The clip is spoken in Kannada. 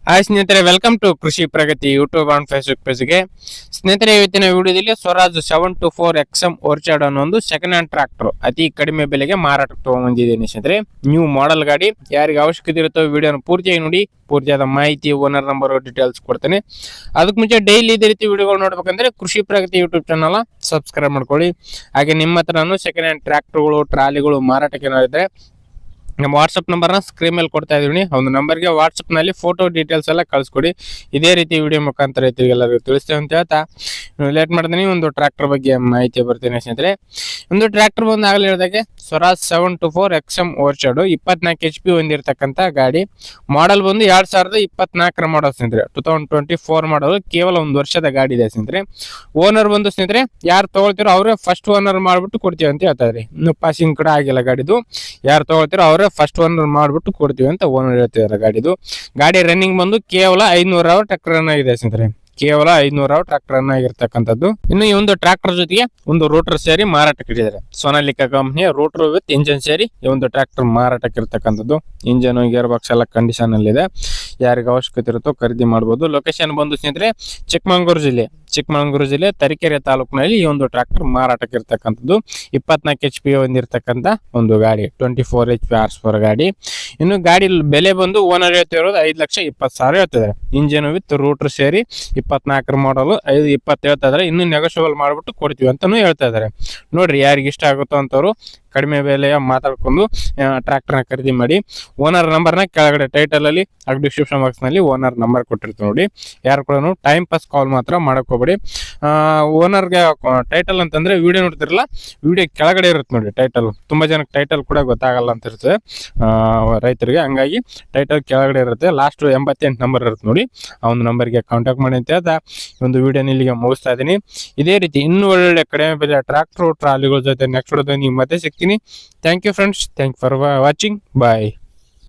ಹಾಯ್ ಸ್ನೇಹಿತರೆ, ವೆಲ್ಕಮ್ ಟು ಕೃಷಿ ಪ್ರಗತಿ ಯೂಟ್ಯೂಬ್ ಅಂಡ್ ಫೇಸ್ಬುಕ್ ಪೇಜ್ಗೆ. ಸ್ನೇಹಿತರೆ, ಇವತ್ತಿನ ವಿಡಿಯೋದಲ್ಲಿ ಸ್ವರಾಜ್ 724 XM ಓರ್ಚಾರ್ಡ್ ಅನ್ನೋ ಒಂದು ಸೆಕೆಂಡ್ ಹ್ಯಾಂಡ್ ಟ್ರಾಕ್ಟರ್ ಅತಿ ಕಡಿಮೆ ಬೆಲೆಗೆ ಮಾರಾಟಕ್ಕೆ ತಗೊಂಡ್ಬಂದಿದ್ದೀನಿ ಸ್ನೇಹಿತರೆ. ನ್ಯೂ ಮಾಡೆಲ್ ಗಾಡಿ. ಯಾರಿಗೆ ಅವಶ್ಯಕತೆ ಇರುತ್ತೋ ವಿಡಿಯೋನ ಪೂರ್ತಿಯಾಗಿ ನೋಡಿ. ಪೂರ್ತಿಯಾದ ಮಾಹಿತಿ, ಓನರ್ ನಂಬರ್, ಡೀಟೇಲ್ಸ್ ಕೊಡ್ತೇನೆ. ಅದಕ್ಕೆ ಮುಂಚೆ ಡೈಲಿ ಇದೇ ರೀತಿ ವಿಡಿಯೋಗಳು ನೋಡ್ಬೇಕಂದ್ರೆ ಕೃಷಿ ಪ್ರಗತಿ ಯೂಟ್ಯೂಬ್ ಚಾನಲ್ ಸಬ್ಸ್ಕ್ರೈಬ್ ಮಾಡ್ಕೊಳ್ಳಿ. ಹಾಗೆ ನಿಮ್ಮ ಹತ್ರನೂ ಸೆಕೆಂಡ್ ಹ್ಯಾಂಡ್ ಟ್ರಾಕ್ಟರ್ಗಳು, ಟ್ರಾಲಿಗಳು ಮಾರಾಟಕ್ಕೆ ಇದ್ರೆ ನಮ್ಮ ವಾಟ್ಸಪ್ ನಂಬರ್ನ ಸ್ಕ್ರೀನ್ ಮೇಲೆ ಕೊಡ್ತಾ ಇದೀನಿ. ಒಂದು ನಂಬರ್ಗೆ ವಾಟ್ಸಪ್ ನಲ್ಲಿ ಫೋಟೋ ಡೀಟೇಲ್ಸ್ ಎಲ್ಲ ಕಳಿಸ್ಕೊಡಿ. ಇದೇ ರೀತಿ ವಿಡಿಯೋ ಮುಖಾಂತರ ಎಲ್ಲರಿಗೂ ತಿಳಿಸ್ತೇವೆ ಅಂತ ಹೇಳ್ತಾ ಲೇಟ್ ಮಾಡ್ತೀನಿ. ಒಂದು ಟ್ರಾಕ್ಟರ್ ಬಗ್ಗೆ ಮಾಹಿತಿ ಬರ್ತೀನಿ ಸ್ನೇಹಿತರೆ. ಒಂದು ಟ್ರಾಕ್ಟರ್ ಬಂದು ಆಗಲೇ ಹೇಳಿದಾಗೆ ಸ್ವರಾಜ್ 724 XM ಓರ್ಚಾರ್ಡ್ 24 HP ಹೊಂದಿರತಕ್ಕಂಥ ಗಾಡಿ. ಮಾಡೆಲ್ ಬಂದು 2024 ಮಾಡಲ್ ಸ್ನೇಹಿತರೆ. 2024 ಮಾಡಲ್. ಕೇವಲ ಒಂದು ವರ್ಷದ ಗಾಡಿ ಇದೆ ಸ್ನೇಹಿತರೆ. ಓನರ್ ಬಂದು ಸ್ನೇಹಿತರೆ ಯಾರು ತಗೊಳ್ತಿರೋ ಅವರೇ ಫಸ್ಟ್ ಓನರ್ ಮಾಡ್ಬಿಟ್ಟು ಕೊಡ್ತೀವಿ ಅಂತ ಹೇಳ್ತಾ ಇದ್ರಿ. ಇನ್ನು ಪಾಸಿಂಗ್ ಕೂಡ ಆಗಿಲ್ಲ ಗಾಡಿದು. ಯಾರು ತಗೊಳ್ತಿರೋ ಅವರೇ ಫಸ್ಟ್ ಓನರ್ ಮಾಡ್ಬಿಟ್ಟು ಕೊಡ್ತೀವಿ ಅಂತ ಓನರ್ ಹೇಳ್ತಿದ್ದಾರೆ. ಗಾಡಿ ರನ್ನಿಂಗ್ ಬಂದು ಕೇವಲ 500 ಅವರ್ ಟ್ರಾಕ್ಟರ್ ರನ್ ಆಗಿದೆ ಸ್ನೇಹಿತರೆ. ಕೇವಲ 500 ಅವರ್ ಟ್ರಾಕ್ಟರ್ ರನ್ ಆಗಿರ್ತಕ್ಕಂಥದ್ದು. ಇನ್ನು ಈ ಒಂದು ಟ್ರಾಕ್ಟರ್ ಜೊತೆಗೆ ಒಂದು ರೋಟರ್ ಸೇರಿ ಮಾರಾಟಕ್ಕೆ ಇಟ್ಟಿದ್ದಾರೆ. ಸೋನಾಲಿಕಾ ಕಂಪನಿಯ ರೋಟರ್ ವಿತ್ ಇಂಜನ್ ಸೇರಿ ಈ ಒಂದು ಟ್ರಾಕ್ಟರ್ ಮಾರಾಟಕ್ಕೆ ಇರ್ತಕ್ಕಂಥದ್ದು. ಇಂಜನ್, ಗೇರ್ ಬಾಕ್ಸ್ ಎಲ್ಲ ಕಂಡೀಷನ್ ಅಲ್ಲಿ ಇದೆ. ಯಾರಿಗೆ ಅವಶ್ಯಕತೆ ಇರುತ್ತೋ ಖರೀದಿ ಮಾಡಬಹುದು. ಲೊಕೇಶನ್ ಬಂದು ಸ್ನೇಹಿತರೆ ಚಿಕ್ಕಮಗಳೂರು ಜಿಲ್ಲೆ ತರೀಕೆರೆ ತಾಲೂಕಿನಲ್ಲಿ ಈ ಒಂದು ಟ್ರಾಕ್ಟರ್ ಮಾರಾಟಕ್ಕೆ ಇರ್ತಕ್ಕಂಥದ್ದು. 24 HP ಹೊಂದಿರತಕ್ಕಂಥ ಒಂದು ಗಾಡಿ. 24 HP ಹಾರ್ಸ್ ಪವರ್ ಗಾಡಿ. ಇನ್ನು ಗಾಡಿ ಬೆಲೆ ಬಂದು ಓನರ್ ಹೇಳ್ತಿರೋದು 5,20,000 ಹೇಳ್ತಿದ್ದಾರೆ. ಇಂಜಿನ್ ವಿತ್ ರೂಟರ್ ಸೇರಿ 24 ಮಾಡಲು 5,20 ಹೇಳ್ತಾ ಇದಾರೆ. ಇನ್ನು ನೆಗೋಷಿಯಬಲ್ ಮಾಡ್ಬಿಟ್ಟು ಕೊಡ್ತೀವಿ ಅಂತಾನು ಹೇಳ್ತಾ ಇದಾರೆ. ನೋಡ್ರಿ, ಯಾರಿಗೆ ಇಷ್ಟ ಆಗುತ್ತೋ ಅಂತವ್ರು ಕಡಿಮೆ ಬೆಲೆಯ ಮಾತಾಡ್ಕೊಂಡು ಟ್ರಾಕ್ಟರ್ನ ಖರೀದಿ ಮಾಡಿ. ಓನರ್ ನಂಬರ್ನ ಕೆಳಗಡೆ ಟೈಟಲ್ ಅಲ್ಲಿ ಹಾಗೂ ಡಿಸ್ಕ್ರಿಪ್ಷನ್ ಬಾಕ್ಸ್ ನಲ್ಲಿ ಓನರ್ ನಂಬರ್ ಕೊಟ್ಟಿರ್ತೀವಿ ನೋಡಿ. ಯಾರು ಕೂಡ ಟೈಮ್ ಪಾಸ್ ಕಾಲ್ ಮಾತ್ರ ಮಾಡಕ್ ಹೋಗ್ಬೇಡಿ. ಓನರ್ಗೆ ಟೈಟಲ್ ಅಂತಂದ್ರೆ ವಿಡಿಯೋ ನೋಡ್ತಿರಲ್ಲ, ವಿಡಿಯೋ ಕೆಳಗಡೆ ಇರುತ್ತೆ ನೋಡಿ ಟೈಟಲ್. ತುಂಬಾ ಜನಕ್ಕೆ ಟೈಟಲ್ ಕೂಡ ಗೊತ್ತಾಗಲ್ಲ ಅಂತ ಇರ್ತದೆ ರೈತರಿಗೆ. ಹಂಗಾಗಿ ಟೈಟಲ್ ಕೆಳಗಡೆ ಇರುತ್ತೆ. ಲಾಸ್ಟ್ 88 ನಂಬರ್ ಇರುತ್ತೆ ನೋಡಿ. ಆ ಒಂದು ನಂಬರ್ಗೆ ಕಾಂಟ್ಯಾಕ್ಟ್ ಮಾಡಿ ಅಂತ ಹೇಳ್ತಾ ಒಂದು ವಿಡಿಯೋನ ಇಲ್ಲಿಗೆ ಮುಗಿಸ್ತಾ ಇದ್ದೀನಿ. ಇದೇ ರೀತಿ ಇನ್ನೂ ಒಳ್ಳೆ ಕಡಿಮೆ ಬೆಲೆ ಟ್ರಾಕ್ಟರ್ ಟ್ರಾಲಿಗಳ ಜೊತೆ ನೆಕ್ಸ್ಟ್ ವಿಡಿಯೋದಲ್ಲಿ ನೀವು ಮತ್ತೆ ಸಿಗ್ತೀನಿ. Thank you friends. Thank for watching. Bye.